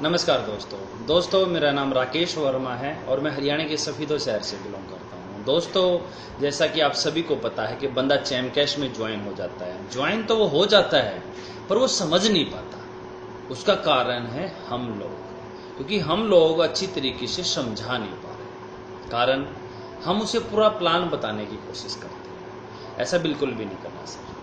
नमस्कार दोस्तों मेरा नाम राकेश वर्मा है और मैं हरियाणा के सफीदो शहर से बिलोंग करता हूँ। दोस्तों, जैसा कि आप सभी को पता है कि बंदा चैम कैश में ज्वाइन हो जाता है। ज्वाइन तो वो हो जाता है पर वो समझ नहीं पाता। उसका कारण है हम लोग, क्योंकि हम लोग अच्छी तरीके से समझा नहीं पा रहे। कारण हम उसे पूरा प्लान बताने की कोशिश करते हैं। ऐसा बिल्कुल भी नहीं करना सर,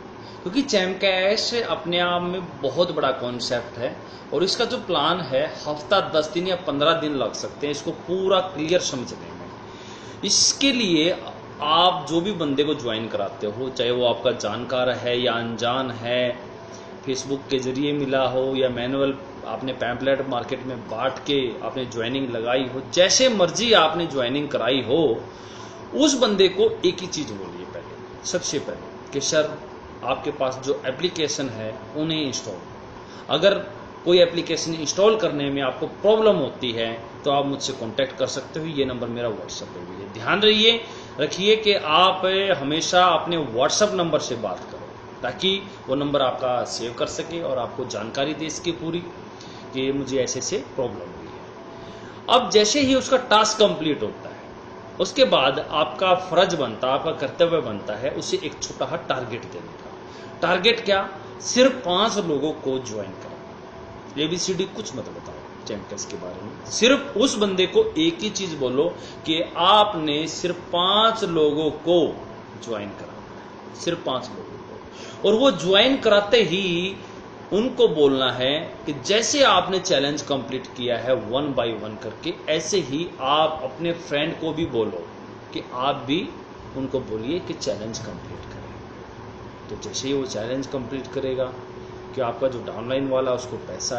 क्योंकि चैम कैश अपने आप में बहुत बड़ा कॉन्सेप्ट है और इसका जो प्लान है हफ्ता 10 दिन या 15 दिन लग सकते हैं इसको पूरा क्लियर समझने में। इसके लिए आप जो भी बंदे को ज्वाइन कराते हो, चाहे वो आपका जानकार है या अनजान है, फेसबुक के जरिए मिला हो या मैनुअल आपने पैम्पलेट मार्केट में बांट के आपने ज्वाइनिंग लगाई हो, जैसे मर्जी आपने ज्वाइनिंग कराई हो, उस बंदे को एक ही चीज बोलिए पहले, सबसे पहले कि सर आपके पास जो एप्लीकेशन है उन्हें इंस्टॉल। अगर कोई एप्लीकेशन इंस्टॉल करने में आपको प्रॉब्लम होती है तो आप मुझसे कांटेक्ट कर सकते हो। ये नंबर मेरा व्हाट्सएप पे भी है। ध्यान रखिए कि आप हमेशा अपने व्हाट्सएप नंबर से बात करो ताकि वो नंबर आपका सेव कर सके और आपको जानकारी दे इसकी पूरी कि मुझे ऐसे से प्रॉब्लम हुई है। अब जैसे ही उसका टास्क कंप्लीट होता है उसके बाद आपका फर्ज बनता, आपका कर्तव्य बनता है उसे एक छोटा सा टारगेट देने का। टारगेट क्या? सिर्फ 5 लोगों को ज्वाइन करना। एबीसीडी कुछ मत बताओ चैम कैश के बारे में, सिर्फ उस बंदे को एक ही चीज बोलो कि आपने सिर्फ 5 लोगों को ज्वाइन कराना है, सिर्फ 5 लोगों को। और वो ज्वाइन कराते ही उनको बोलना है कि जैसे आपने चैलेंज कंप्लीट किया है 1 बाय 1 करके, ऐसे ही आप अपने फ्रेंड को भी बोलो कि आप भी उनको बोलिए कि चैलेंज कंप्लीट करें। तो जैसे ही वो चैलेंज कंप्लीट करेगा कि आपका जो डाउनलाइन वाला उसको पैसा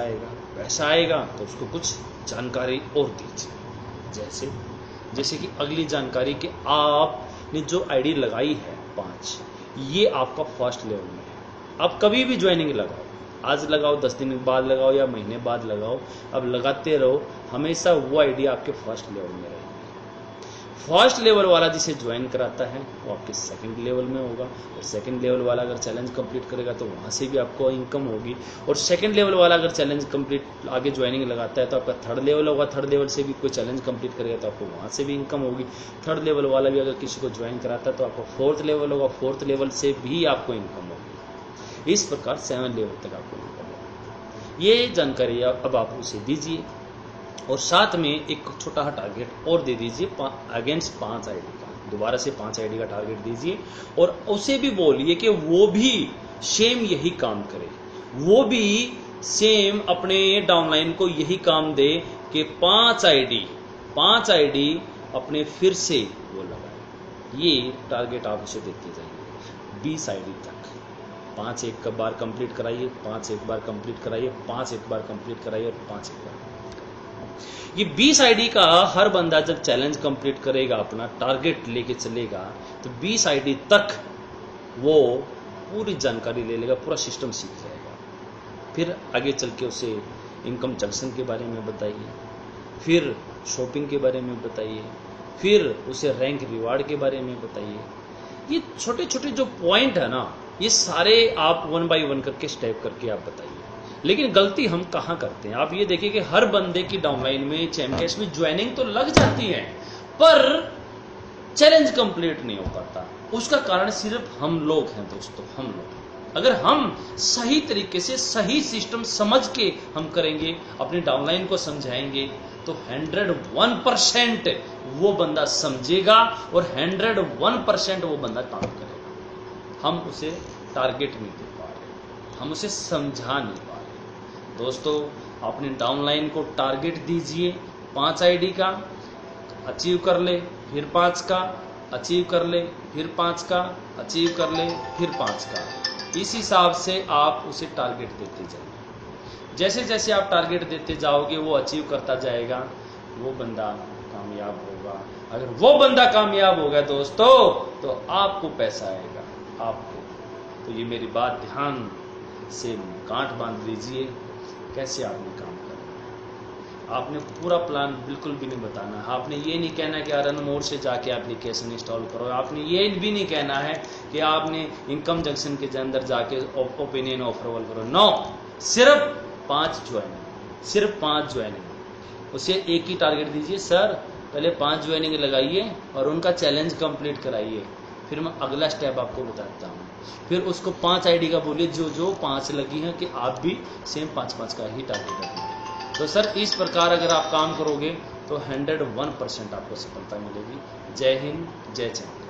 आएगा तो उसको कुछ जानकारी और दीजिए। जैसे कि अगली जानकारी कि आपने जो आईडी लगाई है 5, ये आपका फर्स्ट लेवल में है। आप कभी भी ज्वाइनिंग लगाओ, आज लगाओ, 10 दिन बाद लगाओ या महीने बाद लगाओ, अब लगाते रहो, हमेशा वो आईडी आपके फर्स्ट लेवल में रहेगी। फर्स्ट लेवल वाला जिसे ज्वाइन कराता है वो आपके सेकंड लेवल में होगा और सेकंड लेवल वाला अगर चैलेंज कंप्लीट करेगा तो वहां से भी आपको इनकम होगी। और सेकंड लेवल वाला अगर चैलेंज कंप्लीट आगे ज्वाइनिंग लगाता है तो आपका थर्ड लेवल होगा। थर्ड लेवल से भी कोई चैलेंज कंप्लीट करेगा तो आपको वहां से भी इनकम होगी। थर्ड लेवल वाला भी अगर किसी को ज्वाइन कराता है तो आपका फोर्थ लेवल होगा। फोर्थ लेवल से भी आपको इनकम होगी। इस प्रकार 7 लेवल तक आपको इनकम होगी। ये जानकारी अब आप उसे दीजिए और साथ में एक छोटा सा टारगेट और दे दीजिए अगेंस्ट 5 आईडी का। दोबारा से 5 आईडी का टारगेट दीजिए और उसे भी बोलिए कि वो भी सेम यही काम करे, वो भी सेम अपने डाउनलाइन को यही काम दे कि 5 आईडी अपने फिर से वो लगाए। ये टारगेट आप उसे देते जाइए 20 आईडी तक। 5 एक बार कंप्लीट कराइए, 5 एक बार कंप्लीट कराइए, 5 एक बार कंप्लीट कराइए और 5 एक बार। ये 20 आईडी का हर बंदा जब चैलेंज कंप्लीट करेगा, अपना टारगेट लेके चलेगा, तो 20 आईडी तक वो पूरी जानकारी ले लेगा, पूरा सिस्टम सीख जाएगा। फिर आगे चल के उसे इनकम जंक्शन के बारे में बताइए, फिर शॉपिंग के बारे में बताइए, फिर उसे रैंक रिवार्ड के बारे में बताइए। ये छोटे छोटे जो पॉइंट है ना, ये सारे आप 1 बाय 1 करके स्टेप करके आप बताइए। लेकिन गलती हम कहाँ करते हैं? आप ये देखिए कि हर बंदे की डाउनलाइन में चैम कैश में ज्वाइनिंग तो लग जाती है पर चैलेंज कंप्लीट नहीं हो पाता। उसका कारण सिर्फ हम लोग हैं दोस्तों, हम लोग। अगर हम सही तरीके से सही सिस्टम समझ के हम करेंगे, अपनी डाउनलाइन को समझाएंगे, तो 101% वो बंदा समझेगा और 101% वो बंदा काम करेगा। हम उसे टारगेट नहीं दे पा रहे, हम उसे समझा नहीं पा रहे। दोस्तों, अपने डाउनलाइन को टारगेट दीजिए 5 आईडी का, अचीव कर ले, फिर 5 का अचीव कर ले, फिर 5 का अचीव कर ले, फिर 5 का। इस हिसाब से आप उसे टारगेट देते जाइए। जैसे जैसे आप टारगेट देते जाओगे वो अचीव करता जाएगा, वो बंदा कामयाब होगा। अगर वो बंदा कामयाब होगा दोस्तों तो आपको पैसा आएगा, आपको। तो ये मेरी बात ध्यान से गांठ बांध लीजिए। कैसे आपने काम करना है, आपने पूरा प्लान बिल्कुल भी नहीं बताना है। आपने ये नहीं कहना कि रन मोड से जाके एप्लीकेशन इंस्टॉल करो। आपने ये भी नहीं कहना है कि आपने इनकम जंक्शन के अंदर जाके ओपिनियन ऑफर करो। नो, सिर्फ 5 ज्वाइन, सिर्फ 5 ज्वाइनिंग। उसे एक ही टारगेट दीजिए, सर पहले 5 ज्वाइनिंग लगाइए और उनका चैलेंज कंप्लीट कराइए, फिर मैं अगला स्टेप आपको बताता हूँ। फिर उसको 5 आईडी का बोलिए जो जो 5 लगी हैं कि आप भी सेम 5-5 का ही टारगेट रखिए। तो सर इस प्रकार अगर आप काम करोगे तो 101% आपको सफलता मिलेगी। जय हिंद, जय चंद।